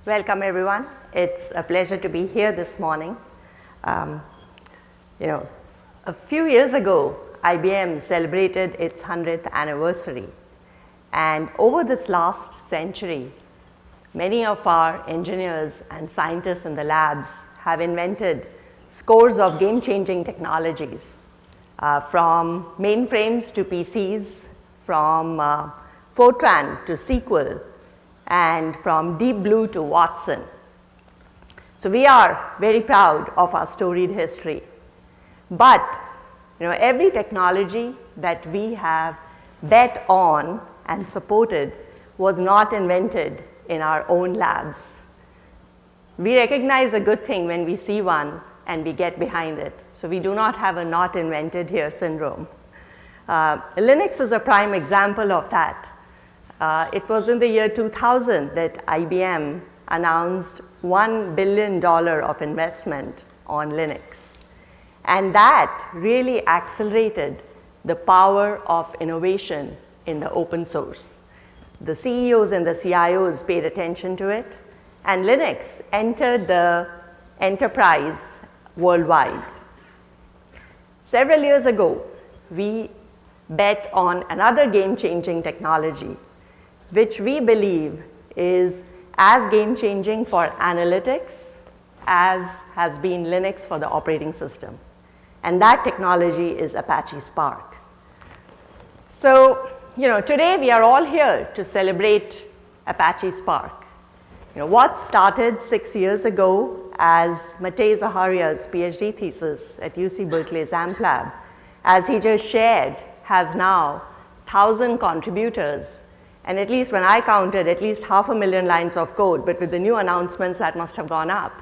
Welcome everyone. It's a pleasure to be here this morning. A few years ago, IBM celebrated its 100th anniversary. And over this last century, many of our engineers and scientists in the labs have invented scores of game-changing technologies, from mainframes to PCs, from Fortran to SQL, and from Deep Blue to Watson. So we are very proud of our storied history. But every technology that we have bet on and supported was not invented in our own labs. We recognize a good thing when we see one and we get behind it. So we do not have a not invented here syndrome. Linux is a prime example of that. It was in the year 2000 that IBM announced $1 billion of investment on Linux. And that really accelerated the power of innovation in the open source. The CEOs and the CIOs paid attention to it, and Linux entered the enterprise worldwide. Several years ago, we bet on another game-changing technology, which we believe is as game-changing for analytics as has been Linux for the operating system. And that technology is Apache Spark. So, today we are all here to celebrate Apache Spark. What started 6 years ago as Matej Zaharia's PhD thesis at UC Berkeley's AMP Lab, as he just shared, has now 1,000 contributors. And at least when I counted, at least 500,000 lines of code, but with the new announcements that must have gone up.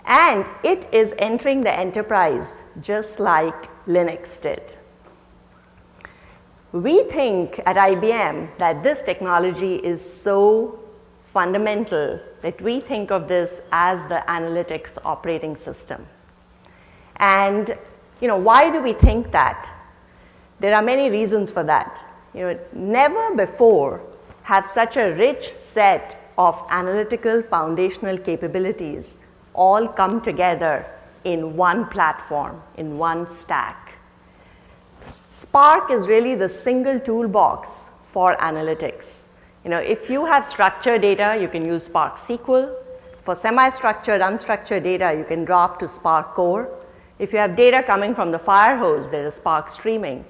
And it is entering the enterprise just like Linux did. We think at IBM that this technology is so fundamental that we think of this as the analytics operating system. And why do we think that? There are many reasons for that. Never before have such a rich set of analytical foundational capabilities all come together in one platform, in one stack. Spark is really the single toolbox for analytics. If you have structured data, you can use Spark SQL. For semi-structured, unstructured data, you can drop to Spark Core. If you have data coming from the fire hose, there is Spark Streaming.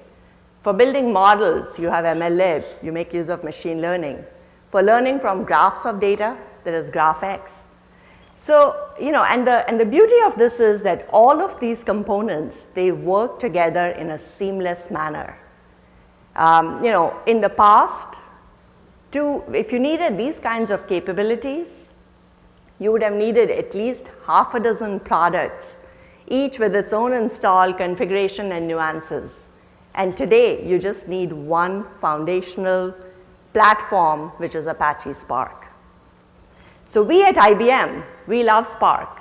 For building models, you have MLlib, you make use of machine learning. For learning from graphs of data, there is GraphX. So, and the beauty of this is that all of these components, they work together in a seamless manner. In the past, if you needed these kinds of capabilities, you would have needed at least half a dozen products, each with its own install, configuration, and nuances. And today, you just need one foundational platform, which is Apache Spark. So we at IBM, we love Spark.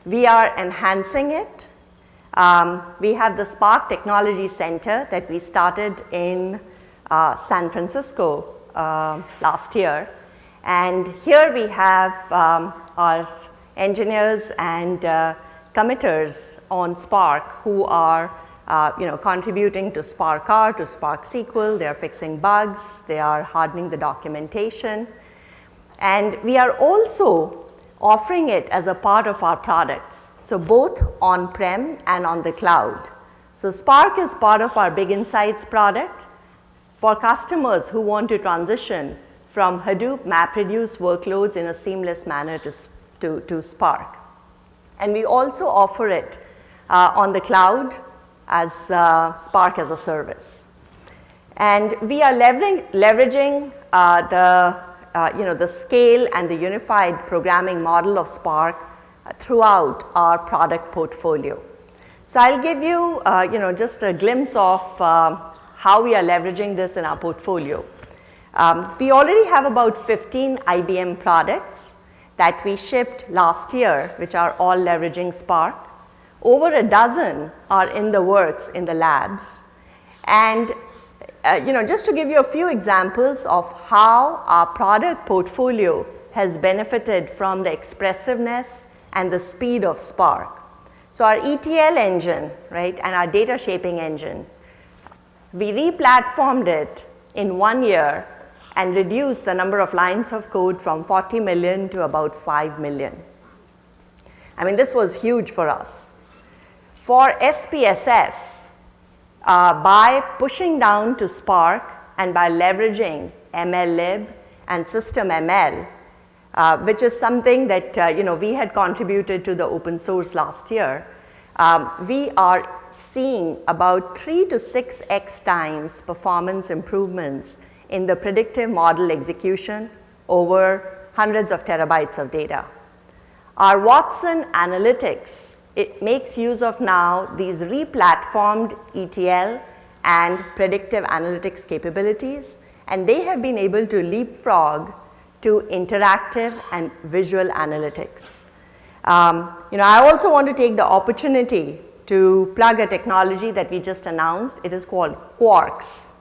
We are enhancing it. We have the Spark Technology Center that we started in San Francisco last year. And here we have our engineers and committers on Spark who are contributing to Spark R, to Spark SQL. They are fixing bugs. They are hardening the documentation. And we are also offering it as a part of our products, so both on-prem and on the cloud. So Spark is part of our Big Insights product for customers who want to transition from Hadoop MapReduce workloads in a seamless manner to Spark. And we also offer it on the cloud as Spark as a service. And we are leveraging the scale and the unified programming model of Spark throughout our product portfolio. So I'll give you, just a glimpse of how we are leveraging this in our portfolio. We already have about 15 IBM products that we shipped last year, which are all leveraging Spark. Over a dozen are in the works in the labs. And just to give you a few examples of how our product portfolio has benefited from the expressiveness and the speed of Spark. So our ETL engine, right, and our data shaping engine, we re-platformed it in 1 year and reduced the number of lines of code from 40 million to about 5 million. I mean, this was huge for us. For SPSS, by pushing down to Spark and by leveraging MLlib and SystemML, which is something that we had contributed to the open source last year, we are seeing about 3 to 6x times performance improvements in the predictive model execution over hundreds of terabytes of data. Our Watson analytics, it makes use of now these re-platformed ETL and predictive analytics capabilities, and they have been able to leapfrog to interactive and visual analytics. I also want to take the opportunity to plug a technology that we just announced. It is called Quarks.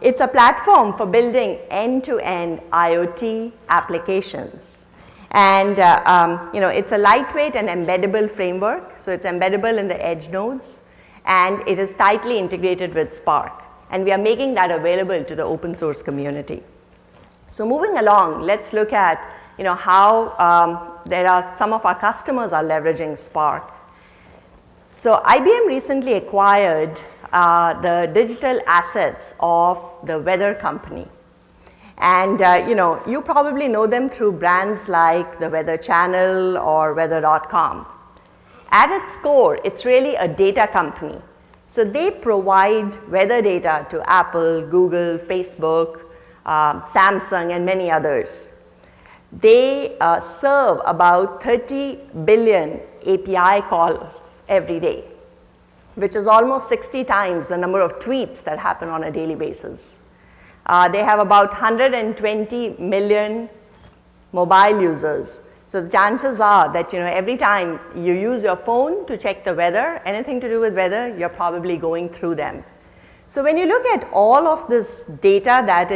It's a platform for building end-to-end IoT applications. And it's a lightweight and embeddable framework. So it's embeddable in the edge nodes, and it is tightly integrated with Spark. And we are making that available to the open source community. So moving along, let's look at how some of our customers are leveraging Spark. So IBM recently acquired the digital assets of the weather company. And you probably know them through brands like the Weather Channel or weather.com. At its core, it's really a data company. So they provide weather data to Apple, Google, Facebook, Samsung, and many others. They serve about 30 billion API calls every day, which is almost 60 times the number of tweets that happen on a daily basis. They have about 120 million mobile users. So the chances are that every time you use your phone to check the weather, anything to do with weather, you're probably going through them. So when you look at all of this data that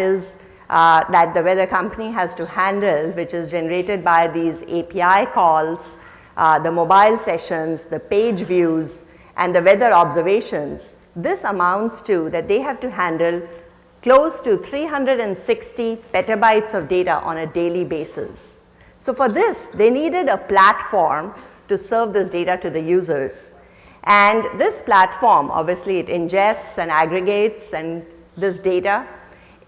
the weather company has to handle, which is generated by these API calls, the mobile sessions, the page views, and the weather observations, this amounts to that they have to handle close to 360 petabytes of data on a daily basis. So for this, they needed a platform to serve this data to the users. And this platform, obviously, it ingests and aggregates and this data.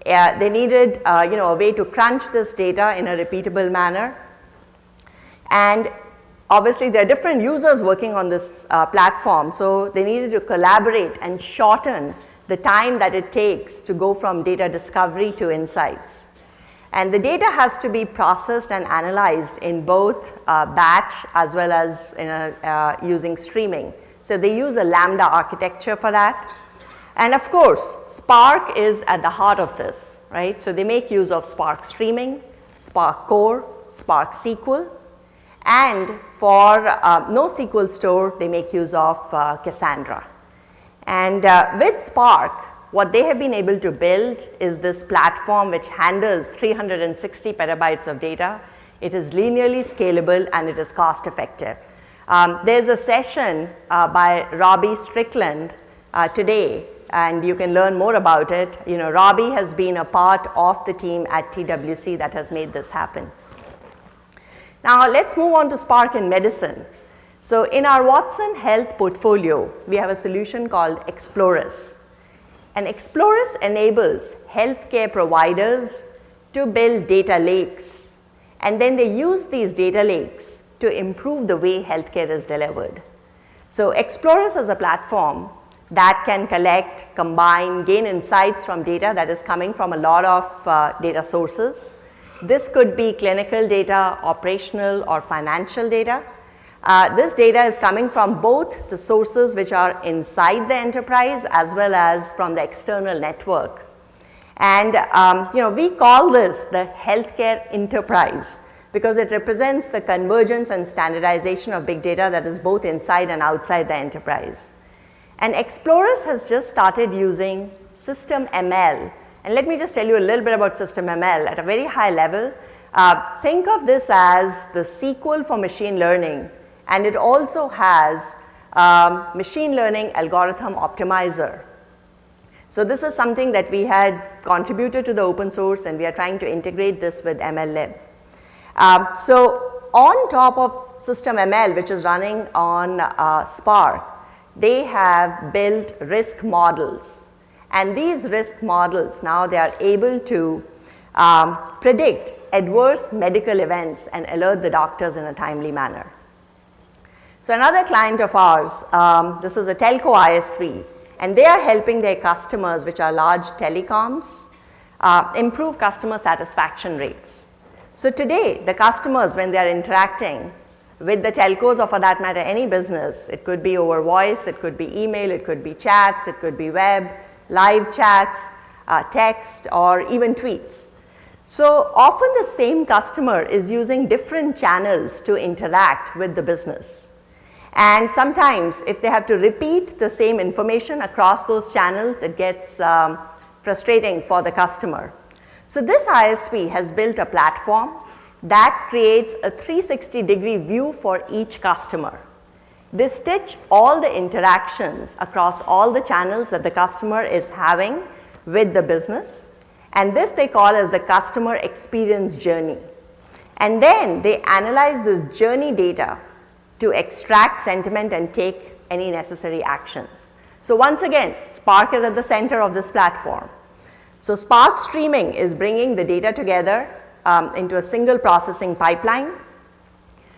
They needed a way to crunch this data in a repeatable manner. And obviously, there are different users working on this platform. So they needed to collaborate and shorten the time that it takes to go from data discovery to insights. And the data has to be processed and analyzed in both batch as well as using streaming. So they use a Lambda architecture for that. And of course, Spark is at the heart of this, right? So they make use of Spark Streaming, Spark Core, Spark SQL, and for NoSQL store, they make use of Cassandra. And with Spark, what they have been able to build is this platform which handles 360 petabytes of data. It is linearly scalable and it is cost effective. There's a session by Robbie Strickland today, and you can learn more about it. Robbie has been a part of the team at TWC that has made this happen. Now let's move on to Spark in medicine. So in our Watson Health portfolio, we have a solution called Explorus. And Explorus enables healthcare providers to build data lakes, and then they use these data lakes to improve the way healthcare is delivered. So Explorus is a platform that can collect, combine, gain insights from data that is coming from a lot of data sources. This could be clinical data, operational, or financial data. This data is coming from both the sources which are inside the enterprise as well as from the external network. And we call this the healthcare enterprise because it represents the convergence and standardization of big data that is both inside and outside the enterprise. And Explorus has just started using SystemML And let me just tell you a little bit about system ML at a very high level. Think of this as the sequel for machine learning, and it also has machine learning algorithm optimizer. So this is something that we had contributed to the open source, and we are trying to integrate this with MLlib. So on top of system ML, which is running on Spark, they have built risk models. And these risk models, now they are able to predict adverse medical events and alert the doctors in a timely manner. So another client of ours, this is a telco ISV, and they are helping their customers, which are large telecoms, improve customer satisfaction rates. So today, the customers, when they are interacting with the telcos, or for that matter any business, it could be over voice, it could be email, it could be chats, it could be web, live chats, text, or even tweets. So often the same customer is using different channels to interact with the business. And sometimes if they have to repeat the same information across those channels, it gets frustrating for the customer. So this ISV has built a platform that creates a 360-degree view for each customer. They stitch all the interactions across all the channels that the customer is having with the business, and this they call as the customer experience journey. And then they analyze this journey data to extract sentiment and take any necessary actions. So once again, Spark is at the center of this platform. So Spark Streaming is bringing the data together into a single processing pipeline.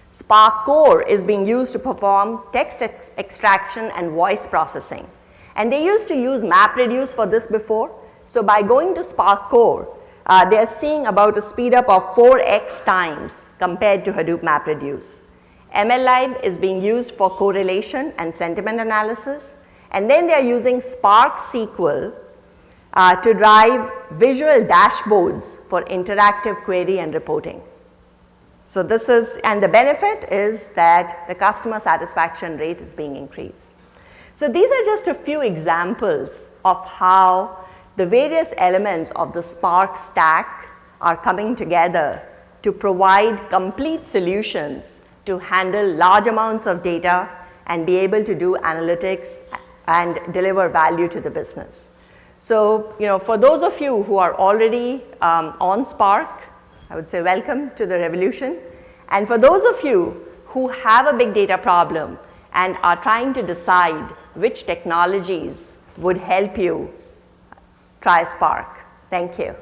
Spark Core is being used to perform text extraction and voice processing. And they used to use MapReduce for this before. So by going to Spark Core, they are seeing about a speed up of 4x times compared to Hadoop MapReduce. MLlib is being used for correlation and sentiment analysis. And then they are using Spark SQL to drive visual dashboards for interactive query and reporting. So this is, and the benefit is that the customer satisfaction rate is being increased. So these are just a few examples of how the various elements of the Spark stack are coming together to provide complete solutions to handle large amounts of data and be able to do analytics and deliver value to the business. So, for those of you who are already on Spark, I would say welcome to the revolution. And for those of you who have a big data problem and are trying to decide which technologies would help you, try Spark. Thank you.